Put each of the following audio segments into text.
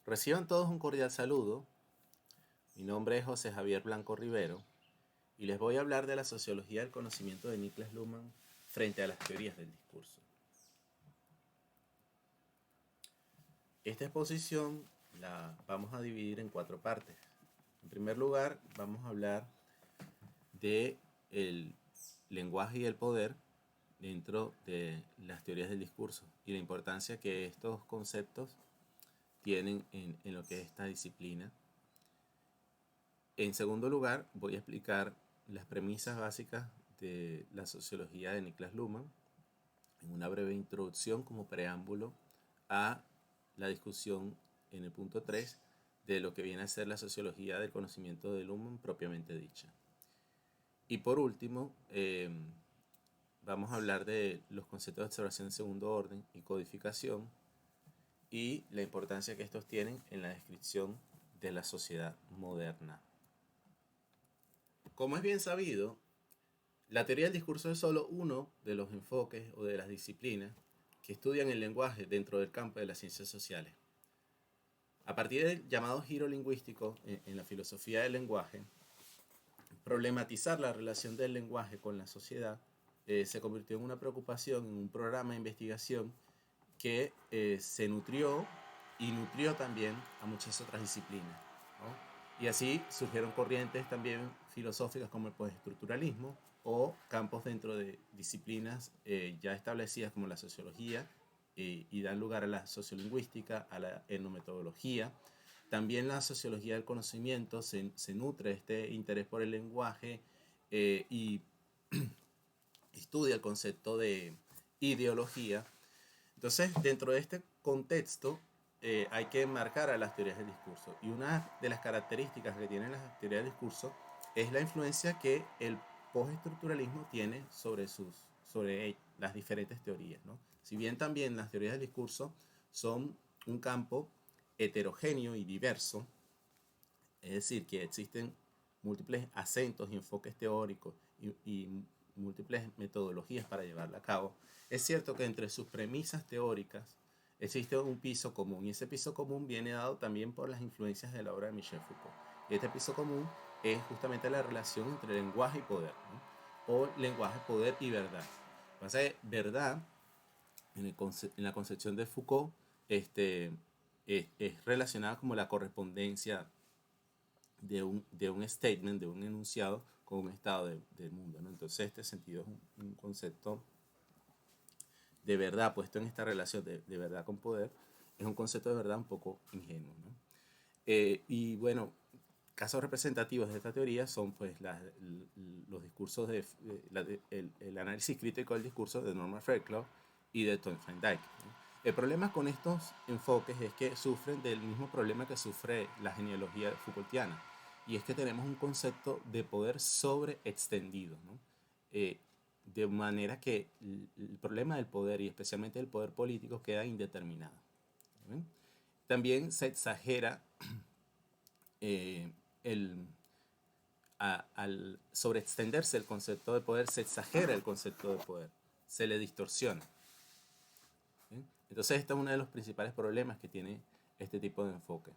Reciban todos un cordial saludo. Mi nombre es José Javier Blanco Rivero y les voy a hablar de la sociología del conocimiento de Niklas Luhmann frente a las teorías del discurso. Esta exposición la vamos a dividir en 4 partes. En primer lugar, vamos a hablar de el lenguaje y el poder dentro de las teorías del discurso y la importancia que estos conceptos tienen en lo que es esta disciplina. En segundo lugar, voy a explicar las premisas básicas de la sociología de Niklas Luhmann en una breve introducción como preámbulo a la discusión en el punto 3 de lo que viene a ser la sociología del conocimiento de Luhmann propiamente dicha. Y por último, vamos a hablar de los conceptos de observación de segundo orden y codificación y la importancia que estos tienen en la descripción de la sociedad moderna. Como es bien sabido, la teoría del discurso es solo uno de los enfoques o de las disciplinas que estudian el lenguaje dentro del campo de las ciencias sociales. A partir del llamado giro lingüístico en la filosofía del lenguaje, problematizar la relación del lenguaje con la sociedad se convirtió en una preocupación, en un programa de investigación que se nutrió y nutrió también a muchas otras disciplinas, ¿no? Y así surgieron corrientes también filosóficas como el postestructuralismo o campos dentro de disciplinas ya establecidas como la sociología y dan lugar a la sociolingüística, a la etnometodología. También la sociología del conocimiento se nutre de este interés por el lenguaje y estudia el concepto de ideología. Entonces, dentro de este contexto, hay que enmarcar a las teorías del discurso. Y una de las características que tienen las teorías del discurso es la influencia que el postestructuralismo tiene sobre las diferentes teorías, ¿no? Si bien también las teorías del discurso son un campo heterogéneo y diverso, es decir, que existen múltiples acentos y enfoques teóricos y múltiples metodologías para llevarla a cabo, es cierto que entre sus premisas teóricas existe un piso común y ese piso común viene dado también por las influencias de la obra de Michel Foucault. Y este piso común es justamente la relación entre lenguaje y poder, ¿no? O lenguaje, poder y verdad. Pasa que verdad, en la concepción de Foucault, es relacionada como la correspondencia de un statement, de un enunciado con un estado del mundo, ¿no? Entonces este sentido es un concepto de verdad puesto en esta relación de verdad con poder, es un concepto de verdad un poco ingenuo, ¿no? Y bueno, casos representativos de esta teoría son pues los discursos el análisis crítico del discurso de Norman Fairclough y de Thorndike, ¿no? El problema con estos enfoques es que sufren del mismo problema que sufre la genealogía Foucaultiana, y es que tenemos un concepto de poder sobreextendido, ¿no? De manera que el problema del poder y especialmente del poder político queda indeterminado, ¿no? También se exagera eh, el, al sobreextenderse el concepto de poder, se exagera el concepto de poder, se le distorsiona. ¿Sí? Entonces este es uno de los principales problemas que tiene este tipo de enfoque.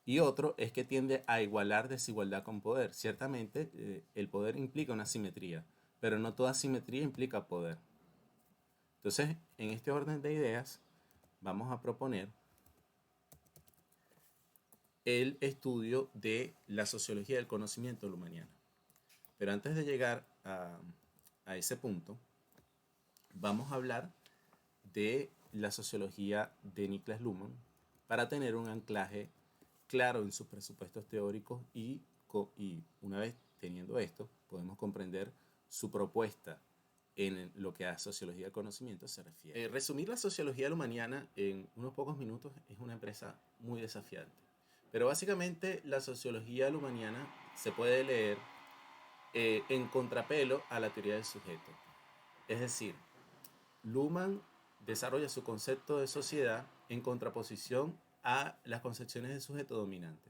Y otro es que tiende a igualar desigualdad con poder. Ciertamente el poder implica una simetría, pero no toda simetría implica poder. Entonces, en este orden de ideas, vamos a proponer el estudio de la sociología del conocimiento luhmanniana. Pero antes de llegar a ese punto, vamos a hablar de la sociología de Niklas Luhmann para tener un anclaje claro en sus presupuestos teóricos y una vez teniendo esto, podemos comprender su propuesta en lo que a sociología del conocimiento se refiere. Resumir la sociología luhmanniana en unos pocos minutos es una empresa muy desafiante. Pero básicamente la sociología luhmanniana se puede leer en contrapelo a la teoría del sujeto. Es decir, Luhmann desarrolla su concepto de sociedad en contraposición a las concepciones de sujeto dominante,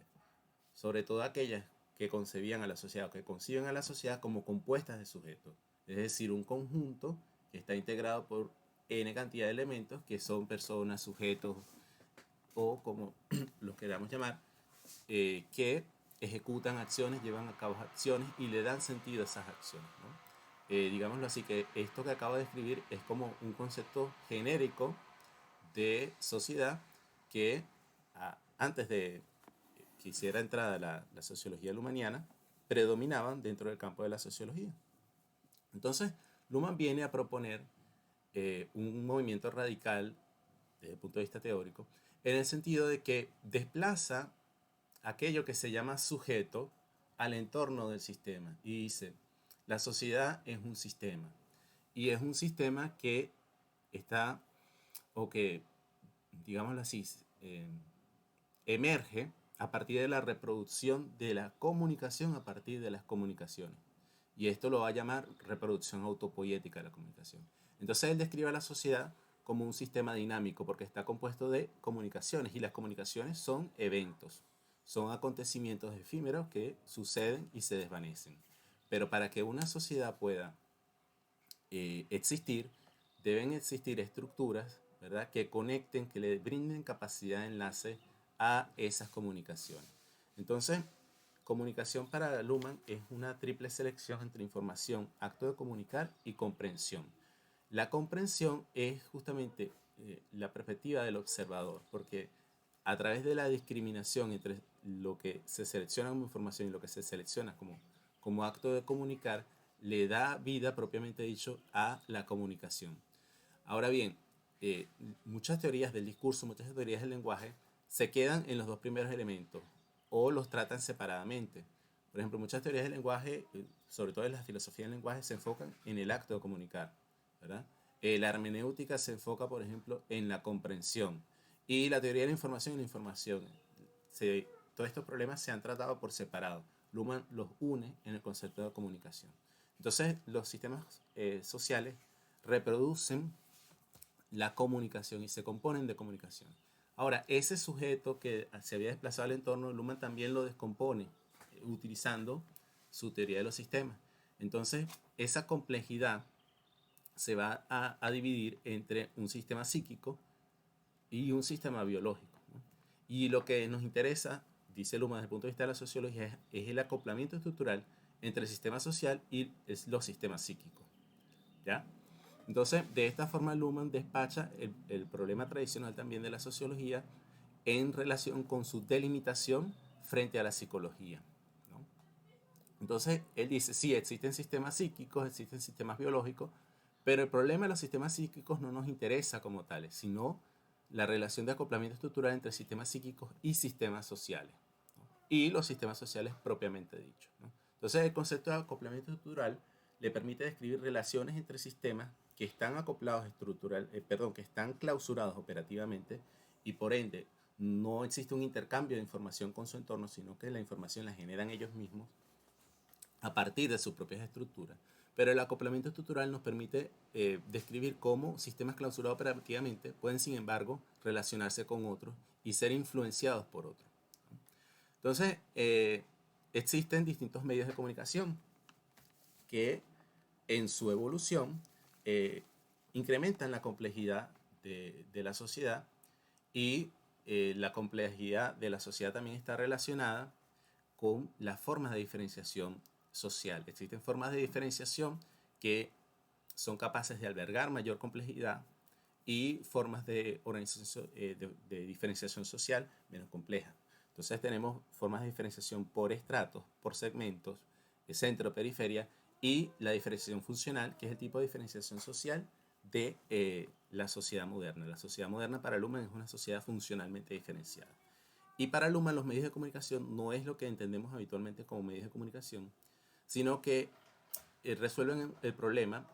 sobre todo aquellas que concebían a la sociedad o que conciben a la sociedad como compuestas de sujetos, es decir, un conjunto que está integrado por n cantidad de elementos que son personas, sujetos, o como los queramos llamar, que ejecutan acciones, llevan a cabo acciones y le dan sentido a esas acciones, ¿no? Digámoslo así, que esto que acabo de escribir es como un concepto genérico de sociedad que antes de que hiciera entrada la sociología lumaniana, predominaban dentro del campo de la sociología. Entonces, Luhmann viene a proponer un movimiento radical desde el punto de vista teórico, en el sentido de que desplaza aquello que se llama sujeto al entorno del sistema y dice, la sociedad es un sistema y es un sistema que está, o que, digámoslo así, emerge a partir de la reproducción de la comunicación a partir de las comunicaciones. Y esto lo va a llamar reproducción autopoética de la comunicación. Entonces él describe a la sociedad como un sistema dinámico porque está compuesto de comunicaciones y las comunicaciones son eventos, son acontecimientos efímeros que suceden y se desvanecen. Pero para que una sociedad pueda existir, deben existir estructuras, ¿verdad?, que conecten, que le brinden capacidad de enlace a esas comunicaciones. Entonces, comunicación para Luhmann es una triple selección entre información, acto de comunicar y comprensión. La comprensión es justamente la perspectiva del observador, porque a través de la discriminación entre lo que se selecciona como información y lo que se selecciona como acto de comunicar, le da vida propiamente dicho a la comunicación. Ahora bien, muchas teorías del discurso, muchas teorías del lenguaje se quedan en los dos primeros elementos o los tratan separadamente. Por ejemplo, muchas teorías del lenguaje, sobre todo en la filosofía del lenguaje, se enfocan en el acto de comunicar, ¿verdad? La hermenéutica se enfoca, por ejemplo, en la comprensión. Y la teoría de la información, todos estos problemas se han tratado por separado. Luhmann los une en el concepto de comunicación. Entonces, los sistemas sociales reproducen la comunicación y se componen de comunicación. Ahora, ese sujeto que se había desplazado al entorno, Luhmann también lo descompone utilizando su teoría de los sistemas. Entonces, esa complejidad se va a dividir entre un sistema psíquico y un sistema biológico, ¿no? Y lo que nos interesa, dice Luhmann desde el punto de vista de la sociología, es el acoplamiento estructural entre el sistema social y los sistemas psíquicos, ¿ya? Entonces, de esta forma, Luhmann despacha el problema tradicional también de la sociología en relación con su delimitación frente a la psicología, ¿no? Entonces, él dice, sí, existen sistemas psíquicos, existen sistemas biológicos, pero el problema de los sistemas psíquicos no nos interesa como tales, sino la relación de acoplamiento estructural entre sistemas psíquicos y sistemas sociales, ¿no? Y los sistemas sociales propiamente dichos, ¿no? Entonces, el concepto de acoplamiento estructural le permite describir relaciones entre sistemas que están acoplados que están clausurados operativamente y por ende no existe un intercambio de información con su entorno, sino que la información la generan ellos mismos a partir de sus propias estructuras. Pero el acoplamiento estructural nos permite describir cómo sistemas clausurados operativamente pueden, sin embargo, relacionarse con otros y ser influenciados por otros. Entonces, existen distintos medios de comunicación que en su evolución incrementan la complejidad de la sociedad y la complejidad de la sociedad también está relacionada con las formas de diferenciación social. Existen formas de diferenciación que son capaces de albergar mayor complejidad y formas de organización, de diferenciación social menos complejas. Entonces tenemos formas de diferenciación por estratos, por segmentos, centro, periferia, y la diferenciación funcional, que es el tipo de diferenciación social de la sociedad moderna. La sociedad moderna para Luhmann es una sociedad funcionalmente diferenciada. Y para Luhmann los medios de comunicación no es lo que entendemos habitualmente como medios de comunicación, sino que resuelven el problema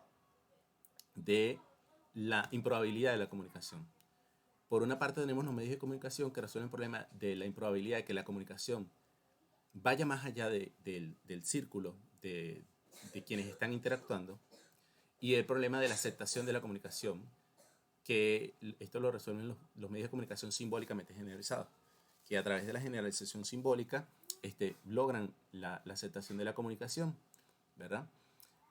de la improbabilidad de la comunicación. Por una parte tenemos los medios de comunicación que resuelven el problema de la improbabilidad de que la comunicación vaya más allá del círculo de quienes están interactuando, y el problema de la aceptación de la comunicación, que esto lo resuelven los medios de comunicación simbólicamente generalizados, que a través de la generalización simbólica logran la aceptación de la comunicación, ¿verdad?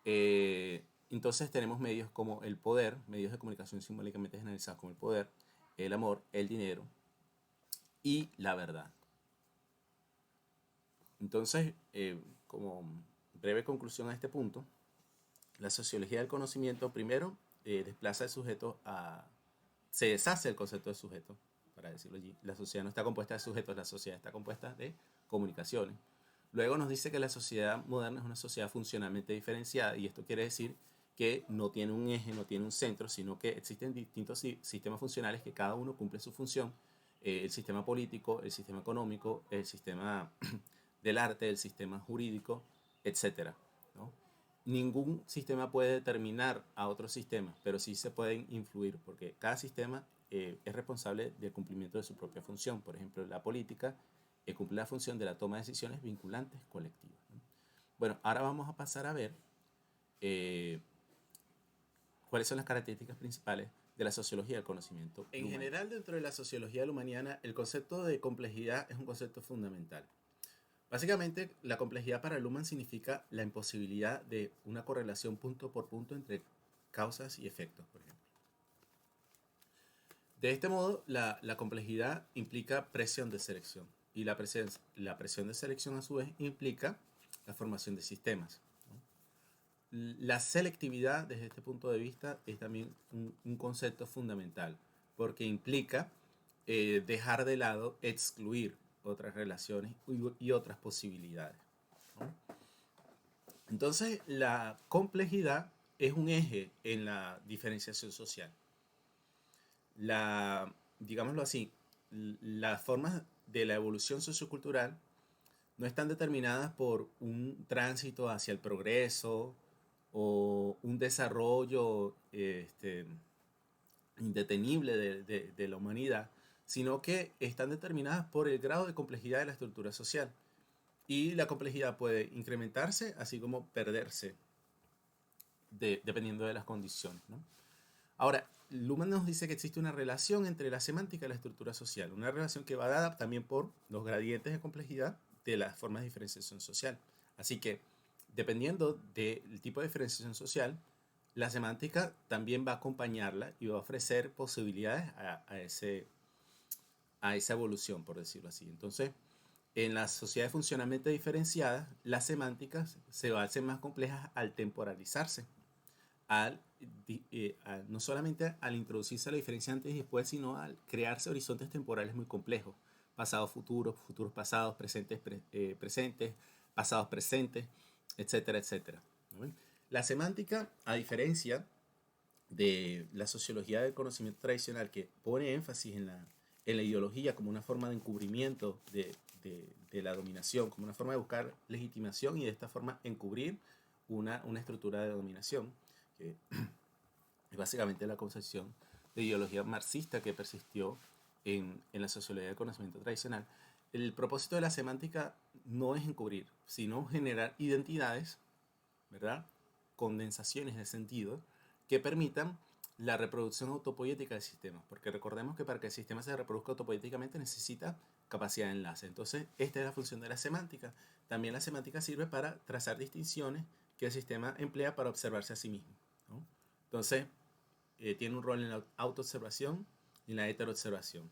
Entonces tenemos medios como el poder, medios de comunicación simbólicamente generalizados como el poder, el amor, el dinero, y la verdad. Entonces, como breve conclusión a este punto, la sociología del conocimiento primero desplaza el sujeto a... se deshace el concepto de sujeto, para decirlo allí. La sociedad no está compuesta de sujetos, la sociedad está compuesta de comunicaciones. Luego nos dice que la sociedad moderna es una sociedad funcionalmente diferenciada y esto quiere decir que no tiene un eje, no tiene un centro, sino que existen distintos sistemas funcionales que cada uno cumple su función. El sistema político, el sistema económico, el sistema del arte, el sistema jurídico, etcétera, ¿no? Ningún sistema puede determinar a otro sistema, pero sí se pueden influir, porque cada sistema es responsable del cumplimiento de su propia función. Por ejemplo, la política cumple la función de la toma de decisiones vinculantes colectivas, ¿no? Bueno, ahora vamos a pasar a ver eh, cuáles son las características principales de la sociología del conocimiento. En general, dentro de la sociología lumaniana, el concepto de complejidad es un concepto fundamental. Básicamente, la complejidad para Luhmann significa la imposibilidad de una correlación punto por punto entre causas y efectos, por ejemplo. De este modo, la complejidad implica presión de selección y la presión de selección a su vez implica la formación de sistemas, ¿no? La selectividad desde este punto de vista es también un concepto fundamental porque implica dejar de lado, excluir otras relaciones y otras posibilidades, ¿no? Entonces, la complejidad es un eje en la diferenciación social. Digámoslo así, las formas de la evolución sociocultural no están determinadas por un tránsito hacia el progreso o un desarrollo indetenible de la humanidad, sino que están determinadas por el grado de complejidad de la estructura social. Y la complejidad puede incrementarse, así como perderse, dependiendo de las condiciones, ¿no? Ahora, Luhmann nos dice que existe una relación entre la semántica y la estructura social, una relación que va dada también por los gradientes de complejidad de las formas de diferenciación social. Así que, dependiendo del tipo de diferenciación social, la semántica también va a acompañarla y va a ofrecer posibilidades a esa evolución, por decirlo así. Entonces, en las sociedades funcionalmente diferenciadas, las semánticas se hacen más complejas al temporalizarse, al, no solamente al introducirse la diferencia antes y después, sino al crearse horizontes temporales muy complejos, pasados futuros, futuros pasados, presentes presentes, pasados presentes, etcétera, etcétera, ¿no? La semántica, a diferencia de la sociología del conocimiento tradicional, que pone énfasis en la ideología como una forma de encubrimiento de la dominación, como una forma de buscar legitimación y de esta forma encubrir una estructura de dominación, que es básicamente la concepción de ideología marxista que persistió en la sociología del conocimiento tradicional. El propósito de la semántica no es encubrir, sino generar identidades, ¿verdad? Condensaciones de sentido que permitan la reproducción autopoética del sistema, porque recordemos que para que el sistema se reproduzca autopoéticamente necesita capacidad de enlace. Entonces, esta es la función de la semántica. También la semántica sirve para trazar distinciones que el sistema emplea para observarse a sí mismo, ¿no? Entonces, tiene un rol en la autoobservación y en la heteroobservación.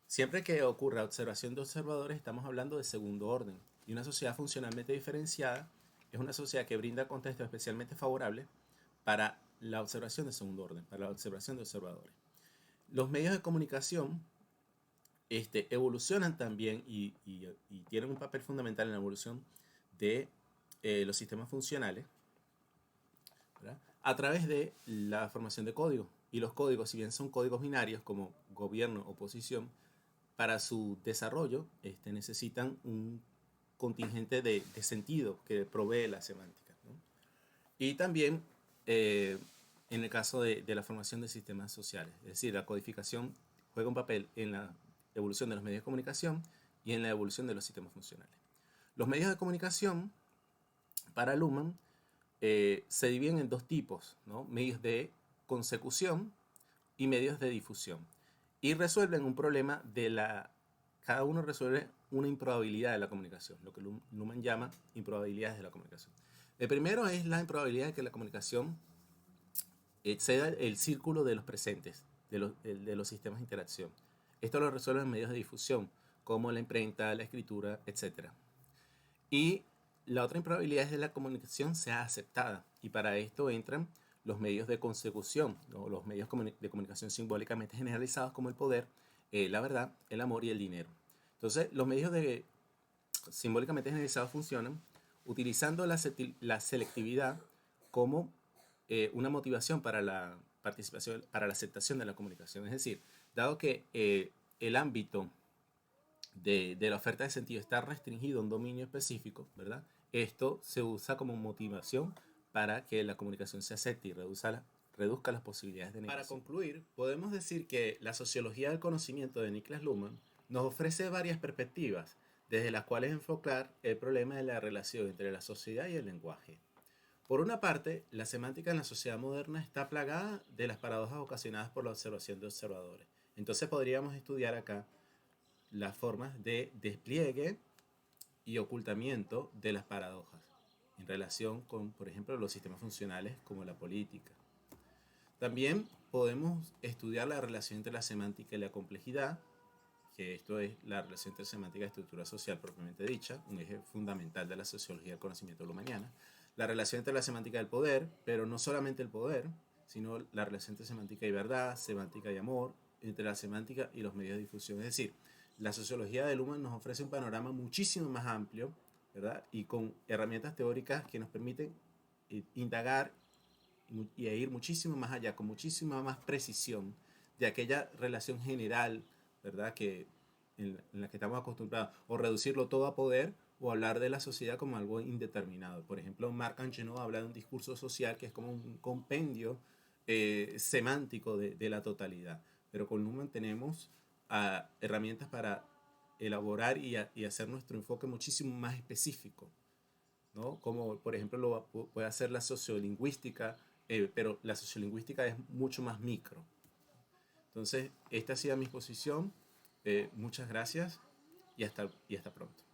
Siempre que ocurra observación de observadores, estamos hablando de segundo orden. Y una sociedad funcionalmente diferenciada es una sociedad que brinda contextos especialmente favorables para la observación de segundo orden, para la observación de observadores. Los medios de comunicación evolucionan también y tienen un papel fundamental en la evolución de los sistemas funcionales, ¿verdad? A través de la formación de códigos. Y los códigos, si bien son códigos binarios como gobierno, oposición, para su desarrollo necesitan un contingente de sentido que provee la semántica, ¿no? Y también en el caso de la formación de sistemas sociales, es decir, la codificación juega un papel en la evolución de los medios de comunicación y en la evolución de los sistemas funcionales. Los medios de comunicación, para Luhmann, se dividen en dos tipos, ¿no? Medios de consecución y medios de difusión. Y resuelven un problema cada uno resuelve una improbabilidad de la comunicación, lo que Luhmann llama improbabilidades de la comunicación. El primero es la improbabilidad de que la comunicación exceda el círculo de los presentes, de los sistemas de interacción. Esto lo resuelven medios de difusión, como la imprenta, la escritura, etcétera. Y la otra improbabilidad es que la comunicación sea aceptada. Y para esto entran los medios de consecución, ¿no? Los medios de comunicación simbólicamente generalizados como el poder, la verdad, el amor y el dinero. Entonces, los medios simbólicamente generalizados funcionan utilizando la selectividad como una motivación para la participación, para la aceptación de la comunicación. Es decir, dado que el ámbito de la oferta de sentido está restringido a un dominio específico, ¿verdad? Esto se usa como motivación para que la comunicación se acepte y reduzca las posibilidades de negación. Para concluir, podemos decir que la sociología del conocimiento de Niklas Luhmann nos ofrece varias perspectivas, desde las cuales enfocar el problema de la relación entre la sociedad y el lenguaje. Por una parte, la semántica en la sociedad moderna está plagada de las paradojas ocasionadas por la observación de observadores. Entonces podríamos estudiar acá las formas de despliegue y ocultamiento de las paradojas en relación con, por ejemplo, los sistemas funcionales como la política. También podemos estudiar la relación entre la semántica y la complejidad, que esto es la relación entre semántica y estructura social propiamente dicha, un eje fundamental de la sociología del conocimiento lumaniana. La relación entre la semántica y el poder, pero no solamente el poder, sino la relación entre semántica y verdad, semántica y amor, entre la semántica y los medios de difusión. Es decir, la sociología de Luhmann nos ofrece un panorama muchísimo más amplio, ¿verdad? Y con herramientas teóricas que nos permiten indagar y ir muchísimo más allá, con muchísima más precisión de aquella relación general, ¿verdad? En la que estamos acostumbrados, o reducirlo todo a poder, o hablar de la sociedad como algo indeterminado. Por ejemplo, Marc Angenoux habla de un discurso social que es como un compendio semántico de la totalidad. Pero con Luhmann tenemos herramientas para elaborar y hacer nuestro enfoque muchísimo más específico, ¿no? Como por ejemplo puede hacer la sociolingüística, pero la sociolingüística es mucho más micro. Entonces, esta ha sido mi exposición. Muchas gracias y hasta pronto.